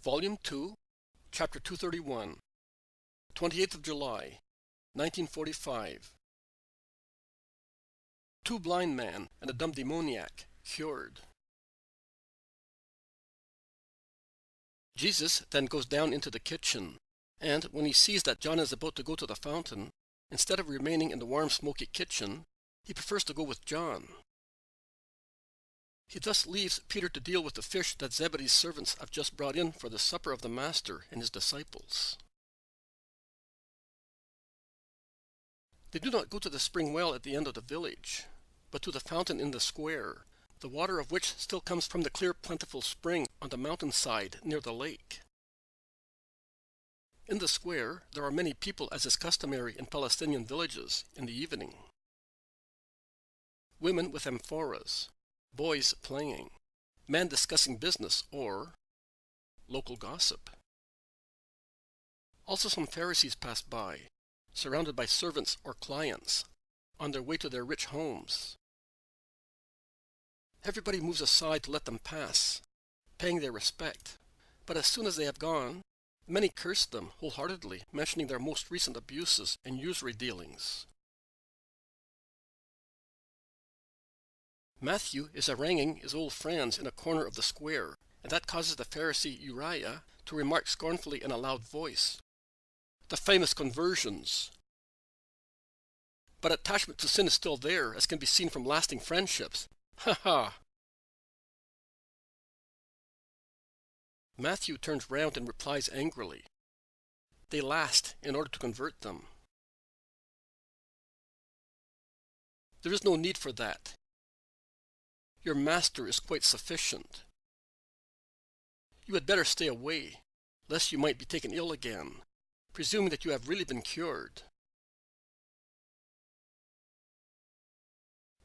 Volume 2, Chapter 231, 28th of July, 1945. Two blind men and a dumb demoniac cured. Jesus then goes down into the kitchen, and when he sees that John is about to go to the fountain, instead of remaining in the warm, smoky kitchen, he prefers to go with John. He thus leaves Peter to deal with the fish that Zebedee's servants have just brought in for the supper of the Master and his disciples. They do not go to the spring well at the end of the village, but to the fountain in the square, the water of which still comes from the clear, plentiful spring on the mountainside near the lake. In the square, there are many people, as is customary in Palestinian villages in the evening. Women with amphoras, boys playing, men discussing business or local gossip. Also some Pharisees pass by, surrounded by servants or clients, on their way to their rich homes. Everybody moves aside to let them pass, paying their respect, but as soon as they have gone, many curse them wholeheartedly, mentioning their most recent abuses and usury dealings. Matthew is haranguing his old friends in a corner of the square, and that causes the Pharisee Uriah to remark scornfully in a loud voice, "The famous conversions." But attachment to sin is still there, as can be seen from lasting friendships. Ha ha! Matthew turns round and replies angrily, "They last in order to convert them." There is no need for that. Your master is quite sufficient. You had better stay away, lest you might be taken ill again, presuming that you have really been cured.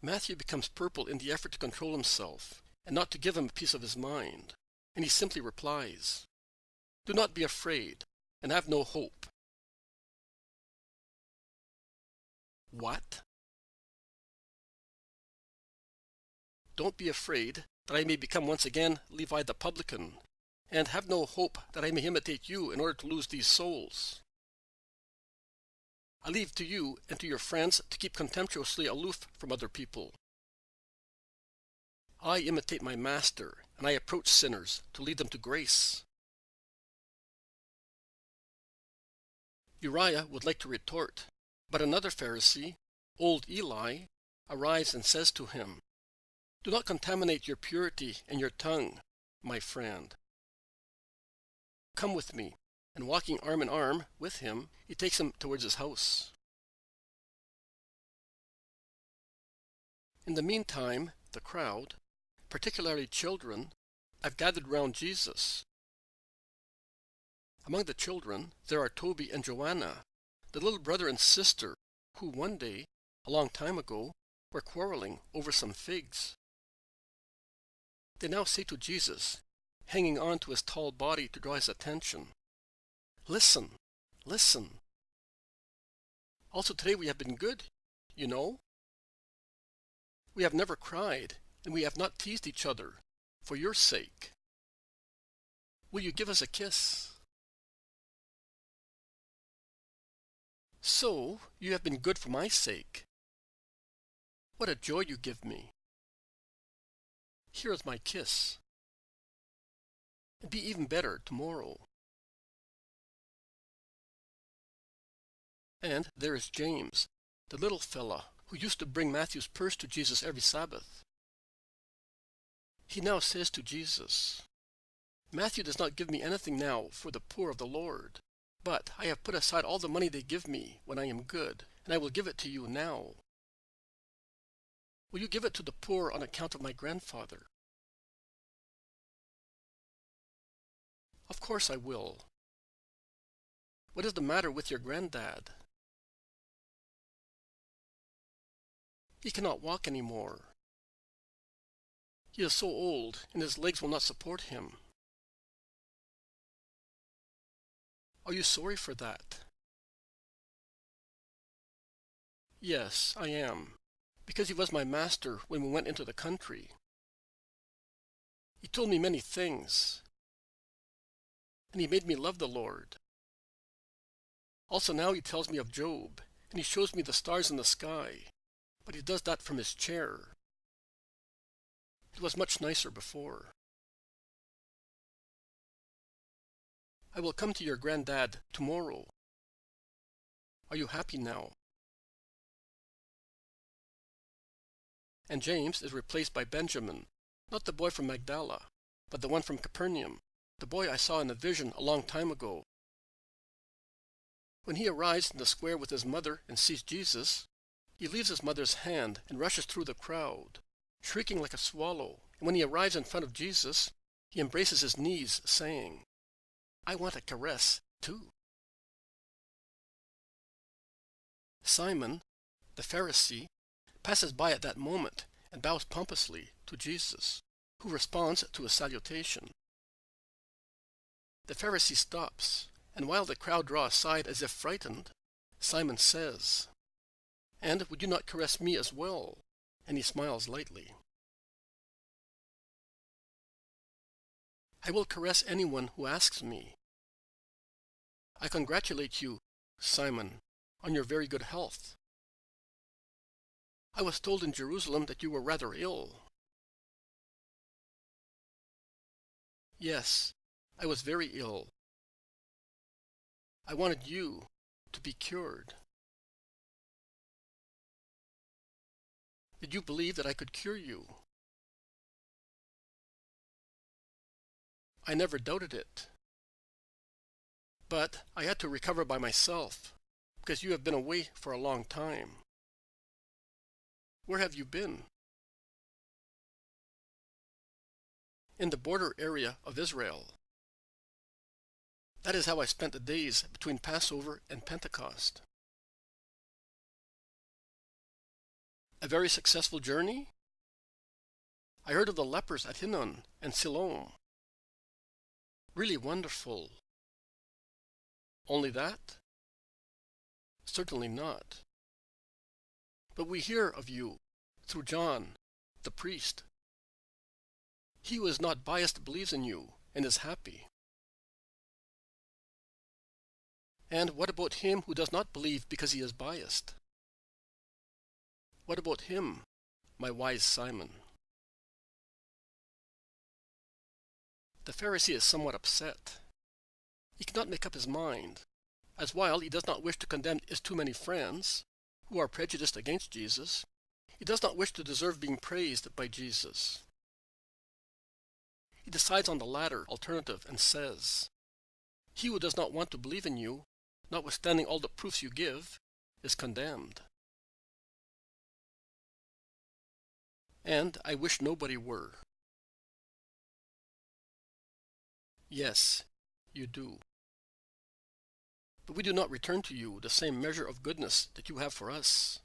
Matthew becomes purple in the effort to control himself, and not to give him a piece of his mind, and he simply replies, "Do not be afraid, and have no hope." What? Don't be afraid that I may become once again Levi the publican, and have no hope that I may imitate you in order to lose these souls. I leave to you and to your friends to keep contemptuously aloof from other people. I imitate my Master, and I approach sinners to lead them to grace. Uriah would like to retort, but another Pharisee, old Eli, arrives and says to him, "Do not contaminate your purity and your tongue, my friend. Come with me," and walking arm in arm with him, he takes him towards his house. In the meantime, the crowd, particularly children, have gathered round Jesus. Among the children, there are Toby and Joanna, the little brother and sister who one day, a long time ago, were quarreling over some figs. They now say to Jesus, hanging on to his tall body to draw his attention, "Listen, listen. Also today we have been good, you know. We have never cried, and we have not teased each other, for your sake. Will you give us a kiss? So, you have been good for my sake. What a joy you give me. Here is my kiss. And be even better tomorrow." And there is James, the little fella who used to bring Matthew's purse to Jesus every Sabbath. He now says to Jesus, "Matthew does not give me anything now for the poor of the Lord, but I have put aside all the money they give me when I am good, and I will give it to you now. Will you give it to the poor on account of my grandfather?" "Of course I will. What is the matter with your granddad?" "He cannot walk any more. He is so old, and his legs will not support him." "Are you sorry for that?" "Yes, I am, because he was my master when we went into the country. He told me many things. and he made me love the Lord. Also now he tells me of Job, and he shows me the stars in the sky, but he does that from his chair. It was much nicer before. I will come to your granddad tomorrow. Are you happy now? And James is replaced by Benjamin, not the boy from Magdala, but the one from Capernaum, the boy I saw in a vision a long time ago. When he arrives in the square with his mother and sees Jesus, he leaves his mother's hand and rushes through the crowd, shrieking like a swallow. And when he arrives in front of Jesus, he embraces his knees, saying, "I want a caress, too." Simon, the Pharisee, passes by at that moment and bows pompously to Jesus, who responds to his salutation. The Pharisee stops, and while the crowd draw aside as if frightened, Simon says, "And would you not caress me as well?" And he smiles lightly. "I will caress anyone who asks me." "I congratulate you, Simon, on your very good health." "I was told in Jerusalem that you were rather ill." "Yes, I was very ill. I wanted you to be cured." "Did you believe that I could cure you?" "I never doubted it. But I had to recover by myself, because you have been away for a long time." "Where have you been?" "In the border area of Israel. That is how I spent the days between Passover and Pentecost." "A very successful journey?" "I heard of the lepers at Hinnon and Siloam." "Really wonderful." "Only that?" "Certainly not. But we hear of you through John, the priest. He who is not biased believes in you and is happy." "And what about him who does not believe because he is biased?" "What about him, my wise Simon?" The Pharisee is somewhat upset. He cannot make up his mind, as while he does not wish to condemn his too many friends, who are prejudiced against Jesus, he does not wish to deserve being praised by Jesus. He decides on the latter alternative and says, "He who does not want to believe in you, notwithstanding all the proofs you give, is condemned." And I wish nobody were. Yes, you do. But we do not return to you the same measure of goodness that you have for us.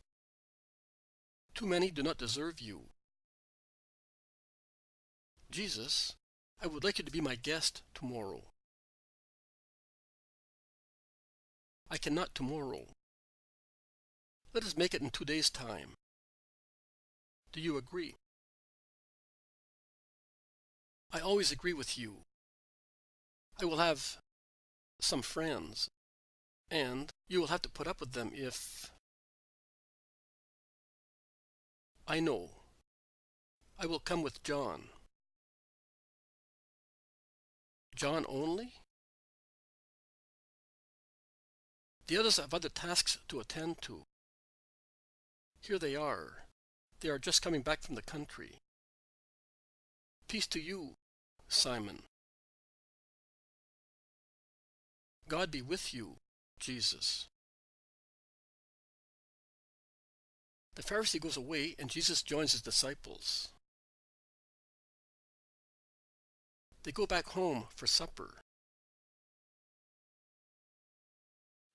Too many do not deserve you. Jesus, I would like you to be my guest tomorrow. I cannot tomorrow. Let us make it in 2 days' time. Do you agree? I always agree with you. I will have some friends, and you will have to put up with them if... I know. I will come with John. John only? The others have other tasks to attend to. Here they are. They are just coming back from the country. Peace to you, Simon. God be with you, Jesus. The Pharisee goes away and Jesus joins his disciples. They go back home for supper.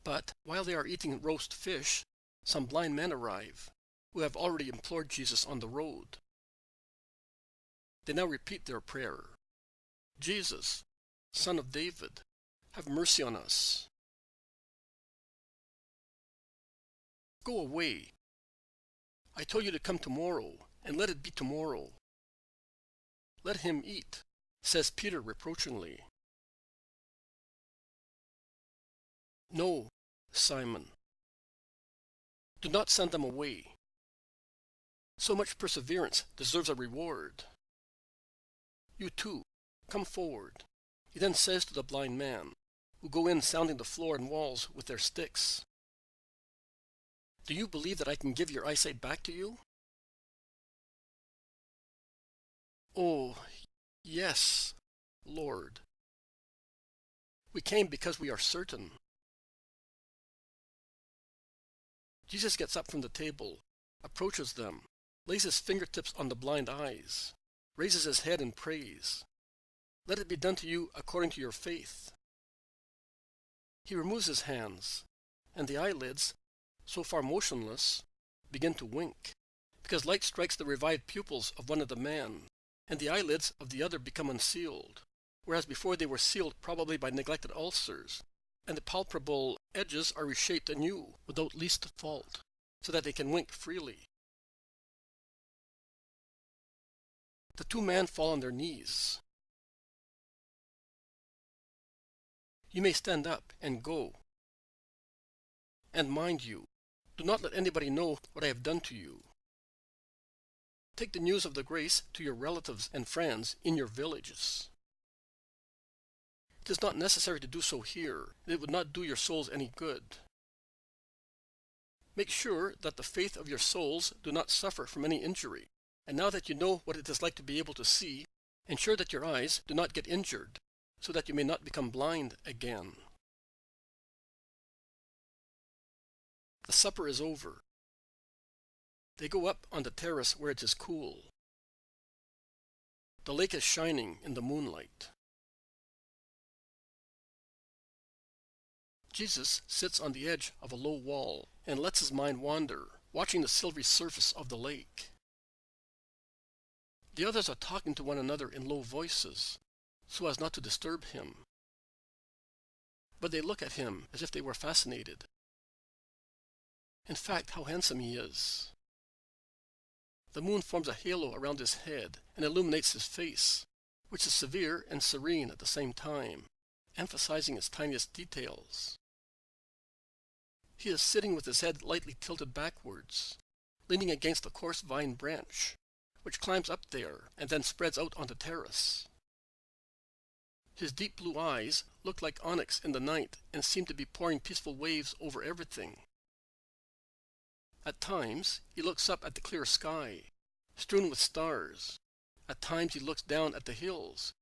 But while they are eating roast fish, some blind men arrive, who have already implored Jesus on the road. They now repeat their prayer. "Jesus, Son of David, have mercy on us." "Go away. I told you to come tomorrow, and let it be tomorrow." "Let him eat," says Peter reproachingly. No, Simon, do not send them away. So much perseverance deserves a reward. You too, come forward. He then says to the blind man, who go in sounding the floor and walls with their sticks, do you believe that I can give your eyesight back to you? Oh, yes, Lord. We came because we are certain. Jesus gets up from the table, approaches them, lays his fingertips on the blind eyes, raises his head in praise. Let it be done to you according to your faith. He removes his hands, and the eyelids, so far motionless, begin to wink, because light strikes the revived pupils of one of the men, and the eyelids of the other become unsealed, whereas before they were sealed probably by neglected ulcers, and the palpable edges are reshaped anew without least fault, so that they can wink freely. The two men fall on their knees. You may stand up and go. And mind you, do not let anybody know what I have done to you. Take the news of the grace to your relatives and friends in your villages. It is not necessary to do so here. It would not do your souls any good. Make sure that the faith of your souls do not suffer from any injury. And now that you know what it is like to be able to see, ensure that your eyes do not get injured, so that you may not become blind again. The supper is over. They go up on the terrace where it is cool. The lake is shining in the moonlight. Jesus sits on the edge of a low wall and lets his mind wander, watching the silvery surface of the lake. The others are talking to one another in low voices, so as not to disturb him. But they look at him as if they were fascinated. In fact, how handsome he is. The moon forms a halo around his head and illuminates his face, which is severe and serene at the same time, emphasizing its tiniest details. He is sitting with his head lightly tilted backwards, leaning against a coarse vine branch, which climbs up there and then spreads out on the terrace. His deep blue eyes look like onyx in the night and seem to be pouring peaceful waves over everything. At times, he looks up at the clear sky, strewn with stars. At times he looks down at the hills,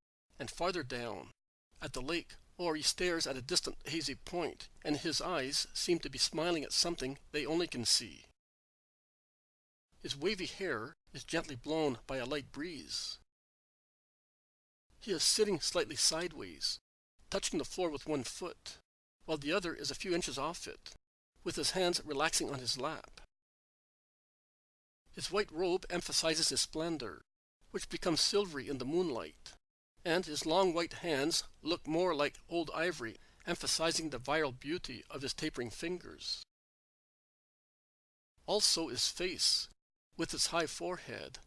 and farther down, at the lake, or he stares at a distant hazy point, and his eyes seem to be smiling at something they only can see. His wavy hair is gently blown by a light breeze. He is sitting slightly sideways, touching the floor with one foot, while the other is a few inches off it, with his hands relaxing on his lap. His white robe emphasizes his splendor, which becomes silvery in the moonlight, and his long white hands look more like old ivory, emphasizing the virile beauty of his tapering fingers. Also his face, with its high forehead,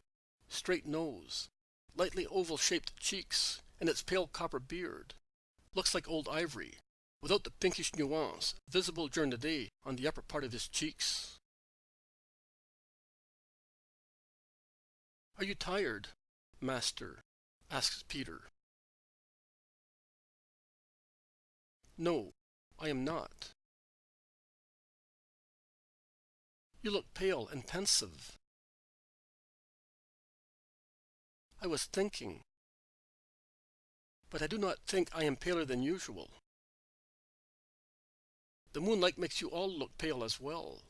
straight nose, lightly oval-shaped cheeks, and its pale copper beard, looks like old ivory, without the pinkish nuance visible during the day on the upper part of his cheeks. "Are you tired, Master?" asks Peter. "No, I am not." "You look pale and pensive." "I was thinking, but I do not think I am paler than usual." "The moonlight makes you all look pale as well."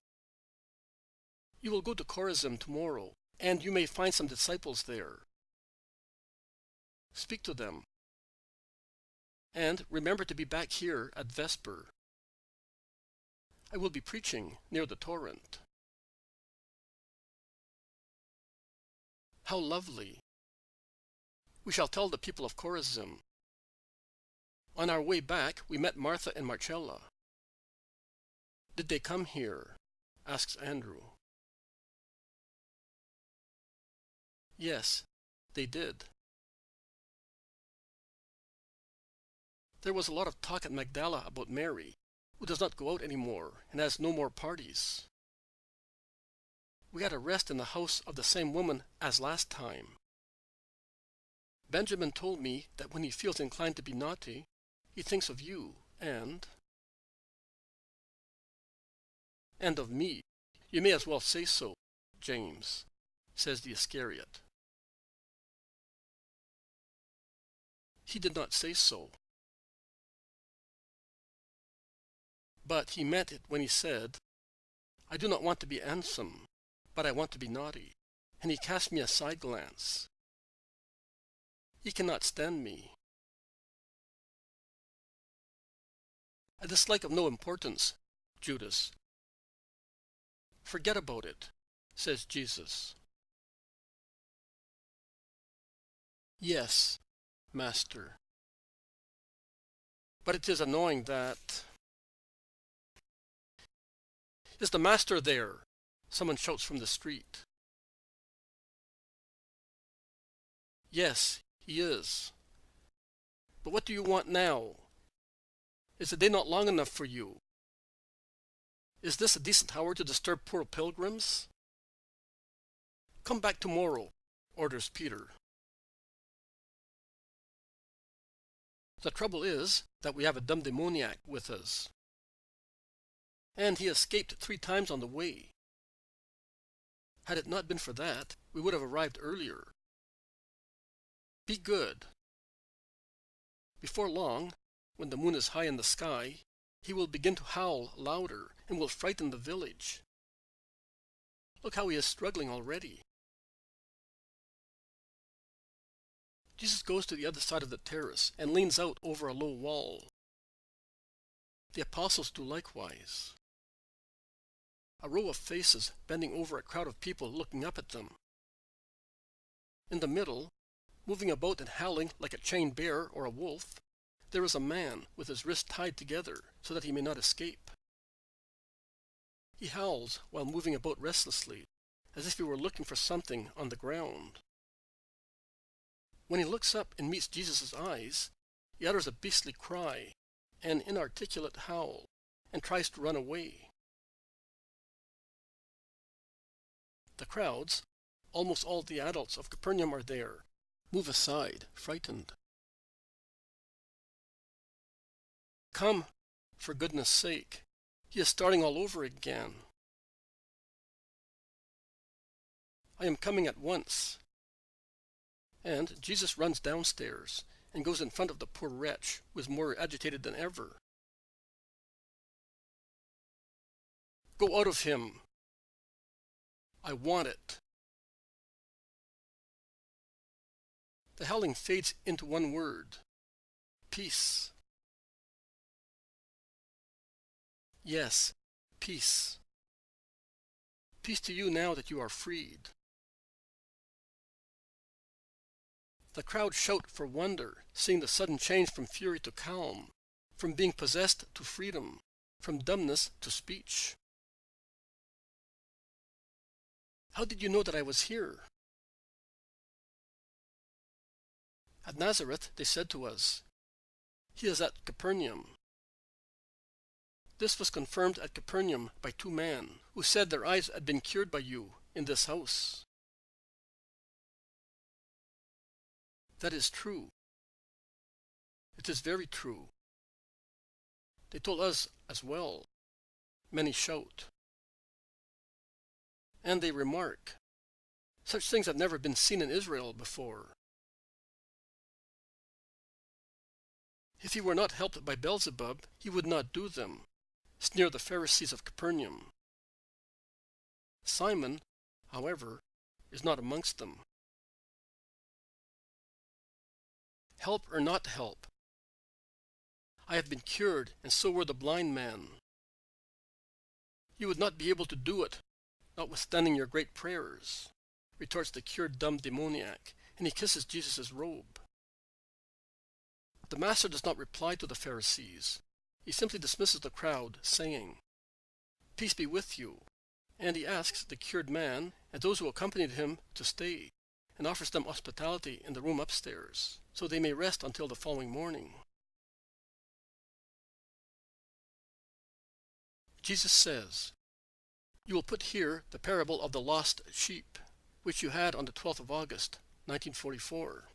"You will go to Chorazin tomorrow, and you may find some disciples there. Speak to them. And remember to be back here at Vesper. I will be preaching near the torrent." "How lovely! We shall tell the people of Chorazin." On our way back, we met Martha and Marcella. "Did they come here?" asks Andrew. "Yes, they did." There was a lot of talk at Magdala about Mary, who does not go out anymore and has no more parties. We had a rest in the house of the same woman as last time. Benjamin told me that when he feels inclined to be naughty, he thinks of you and of me. You may as well say so, James, says the Iscariot. He did not say so. But he meant it when he said, I do not want to be handsome, but I want to be naughty. And he cast me a side glance. He cannot stand me. A dislike of no importance, Judas. Forget about it, says Jesus. Yes, Master. But it is annoying that... Is the Master there? Someone shouts from the street. Yes, he is. But what do you want now? Is the day not long enough for you? Is this a decent hour to disturb poor pilgrims? Come back tomorrow, orders Peter. The trouble is that we have a dumb demoniac with us. And he escaped 3 times on the way. Had it not been for that, we would have arrived earlier. Be good. Before long, when the moon is high in the sky, he will begin to howl louder and will frighten the village. Look how he is struggling already. Jesus goes to the other side of the terrace and leans out over a low wall. The apostles do likewise. A row of faces bending over a crowd of people looking up at them. In the middle, moving about and howling like a chained bear or a wolf, there is a man with his wrists tied together so that he may not escape. He howls while moving about restlessly, as if he were looking for something on the ground. When he looks up and meets Jesus' eyes, he utters a beastly cry, an inarticulate howl, and tries to run away. The crowds, almost all the adults of Capernaum are there, move aside, frightened. Come, for goodness sake, he is starting all over again. I am coming at once. And Jesus runs downstairs and goes in front of the poor wretch, who is more agitated than ever. Go out of him. I want it. The howling fades into one word. Peace. Yes, peace. Peace to you now that you are freed. The crowd shout for wonder, seeing the sudden change from fury to calm, from being possessed to freedom, from dumbness to speech. How did you know that I was here? At Nazareth, they said to us, he is at Capernaum. This was confirmed at Capernaum by 2 men, who said their eyes had been cured by you in this house. That is true. It is very true. They told us as well. Many shout. And they remark, such things have never been seen in Israel before. If he were not helped by Beelzebub, he would not do them, sneer the Pharisees of Capernaum. Simon, however, is not amongst them. Help or not help, I have been cured, and so were the blind man. You would not be able to do it, notwithstanding your great prayers, retorts the cured dumb demoniac, and he kisses Jesus' robe. The Master does not reply to the Pharisees. He simply dismisses the crowd, saying, Peace be with you. And he asks the cured man and those who accompanied him to stay, and offers them hospitality in the room upstairs, so they may rest until the following morning. Jesus says, "You will put here the parable of the lost sheep, which you had on the 12th of August, 1944.